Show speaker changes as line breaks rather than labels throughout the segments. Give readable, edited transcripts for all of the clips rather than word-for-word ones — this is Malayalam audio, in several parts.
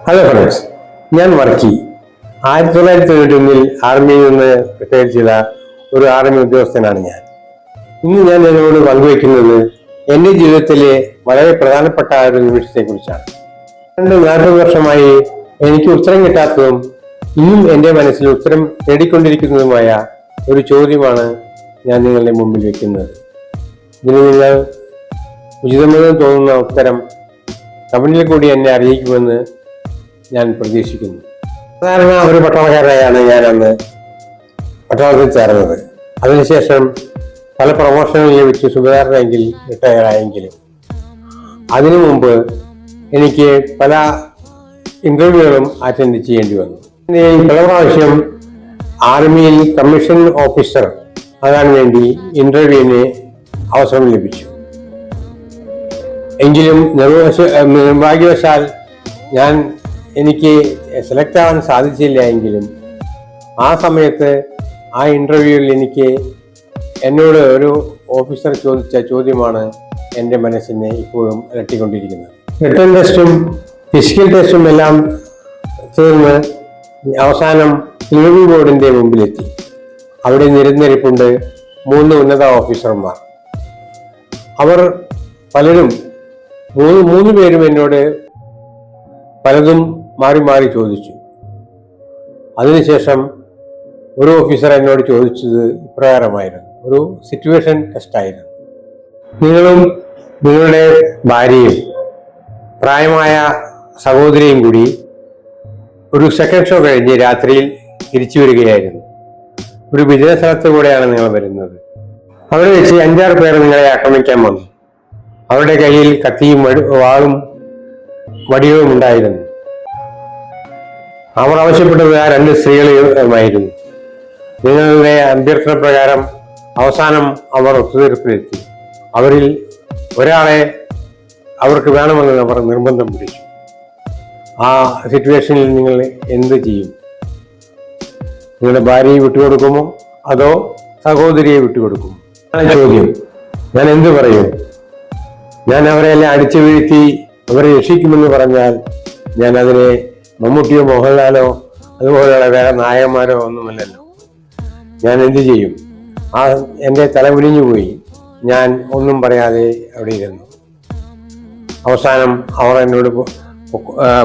ഹലോ ഫ്രണ്ട്സ്, ഞാൻ വർക്കി. 1991 ആർമിയിൽ നിന്ന് റിട്ടയർ ചെയ്ത ഒരു ആർമി ഉദ്യോഗസ്ഥനാണ് ഞാൻ. ഇന്ന് ഞാൻ നിങ്ങളോട് പങ്കുവയ്ക്കുന്നത് എൻ്റെ ജീവിതത്തിലെ വളരെ പ്രധാനപ്പെട്ട ഒരു നിമിഷത്തെക്കുറിച്ചാണ്. 40 വർഷമായി എനിക്ക് ഉത്തരം കിട്ടാത്തതും ഇന്നും എൻ്റെ മനസ്സിൽ ഉത്തരം തേടിക്കൊണ്ടിരിക്കുന്നതുമായ ഒരു ചോദ്യമാണ് ഞാൻ നിങ്ങളുടെ മുമ്പിൽ വയ്ക്കുന്നത്. ഇതിന് നിങ്ങൾ ഉചിതമെന്ന് തോന്നുന്ന ഉത്തരം കമന്റിൽ കൂടി എന്നെ അറിയിക്കുമെന്ന് ഞാൻ പ്രതീക്ഷിക്കുന്നു. സാധാരണ ഒരു പട്ടാളക്കാരനായാണ് ഞാൻ അന്ന് പട്ടാളത്തിൽ ചേർന്നത്. അതിനുശേഷം പല പ്രൊമോഷനുകൾ ലഭിച്ച് സുബേദാർ റാങ്കിൽ റിട്ടയർ ആയെങ്കിലും അതിനു മുമ്പ് എനിക്ക് പല ഇന്റർവ്യൂകളും അറ്റൻഡ് ചെയ്യേണ്ടി വന്നു. പല പ്രാവശ്യം ആർമിയിൽ കമ്മീഷൻ ഓഫീസർ ആകാൻ വേണ്ടി ഇന്റർവ്യൂവിന് അവസരം ലഭിച്ചു. എങ്കിലും നിർഭാഗ്യവശാൽ എനിക്ക് സെലക്ട് ആവാൻ സാധിച്ചില്ല. എങ്കിലും ആ സമയത്ത് ആ ഇന്റർവ്യൂവിൽ എന്നോട് ഒരു ഓഫീസർ ചോദിച്ച ചോദ്യമാണ് എൻ്റെ മനസ്സിനെ ഇപ്പോഴും അലട്ടിക്കൊണ്ടിരിക്കുന്നത്. റിട്ടൺ ടെസ്റ്റും ഫിസിക്കൽ ടെസ്റ്റും എല്ലാം തീർന്ന് അവസാനം ക്ലിയറിംഗ് ബോർഡിന്റെ മുമ്പിലെത്തി. അവിടെ നിരന്നിരിപ്പുണ്ട് 3 ഉന്നത ഓഫീസർമാർ. അവർ പലരും 3 പേരും എന്നോട് പലതും മാറി മാറി ചോദിച്ചു. അതിനുശേഷം ഒരു ഓഫീസർ എന്നോട് ചോദിച്ചത് ഇപ്രകാരമായിരുന്നു. ഒരു സിറ്റുവേഷൻ ടെസ്റ്റായിരുന്നു. നിങ്ങളും നിങ്ങളുടെ ഭാര്യയും പ്രായമായ സഹോദരിയും കൂടി ഒരു സെക്കൻഡ് ഷോ കഴിഞ്ഞ് രാത്രിയിൽ തിരിച്ചു വരികയായിരുന്നു. ഒരു വിജയ സ്ഥലത്ത് കൂടെയാണ് നിങ്ങൾ വരുന്നത്. അവിടെ വെച്ച് 5-6 പേർ നിങ്ങളെ ആക്രമിക്കാൻ വന്നു. അവരുടെ കയ്യിൽ കത്തിയും വാളും വടികളും ഉണ്ടായിരുന്നു. അവർ ആവശ്യപ്പെട്ടത് ആ 2 സ്ത്രീകളുമായിരുന്നു. നിങ്ങളുടെ അഭ്യർത്ഥന പ്രകാരം അവസാനം അവർ ഒത്തുതീർപ്പിലെത്തി. അവരിൽ ഒരാളെ അവർക്ക് വേണമെന്ന് അവർ നിർബന്ധം പിടിച്ചു. ആ സിറ്റുവേഷനിൽ നിങ്ങൾ എന്ത് ചെയ്യും? നിങ്ങളുടെ ഭാര്യയെ വിട്ടുകൊടുക്കുമോ അതോ സഹോദരിയെ വിട്ടുകൊടുക്കുമോ? ചോദ്യം. ഞാൻ എന്ത് പറയും? ഞാൻ അവരെല്ലാം അടിച്ചു വീഴ്ത്തി അവരെ രക്ഷിക്കുമെന്ന് പറഞ്ഞാൽ ഞാൻ അതിനെ മമ്മൂട്ടിയോ മോഹൻലാലോ അതുപോലെയുള്ള വേറെ നായകന്മാരോ ഒന്നുമല്ലല്ലോ. ഞാൻ എന്ത് ചെയ്യും? എൻ്റെ തല കുനിഞ്ഞു പോയി. ഞാൻ ഒന്നും പറയാതെ അവിടെ ഇരുന്നു. അവസാനം അവർ എന്നോട്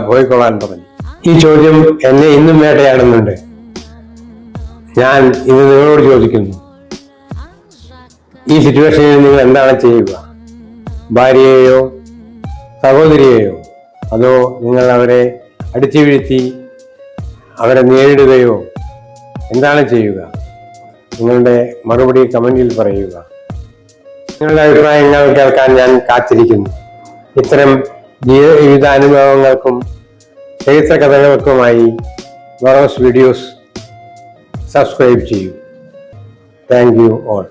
പോയിക്കൊള്ളാൻ പറഞ്ഞു. ഈ ചോദ്യം എന്നെ ഇന്നും വേട്ടയാടുന്നുണ്ട്. ഞാൻ ഇത് നിങ്ങളോട് ചോദിക്കുന്നു, ഈ സിറ്റുവേഷനിൽ നിങ്ങൾ എന്താണ് ചെയ്യുക? ഭാര്യയെയോ സഹോദരിയെയോ അതോ നിങ്ങൾ അവരെ അടിച്ചു വീഴ്ത്തി അവരെ നേരിടുകയോ എന്താണ് ചെയ്യുക? നിങ്ങളുടെ മറുപടി കമന്റിൽ പറയുക. നിങ്ങളുടെ അഭിപ്രായങ്ങൾ കേൾക്കാൻ ഞാൻ കാത്തിരിക്കുന്നു. ഇത്തരം ജീവിതാനുഭവങ്ങൾക്കും ചരിത്ര കഥകൾക്കുമായി വറോസ് വീഡിയോസ് സബ്സ്ക്രൈബ് ചെയ്യൂ. Thank you all.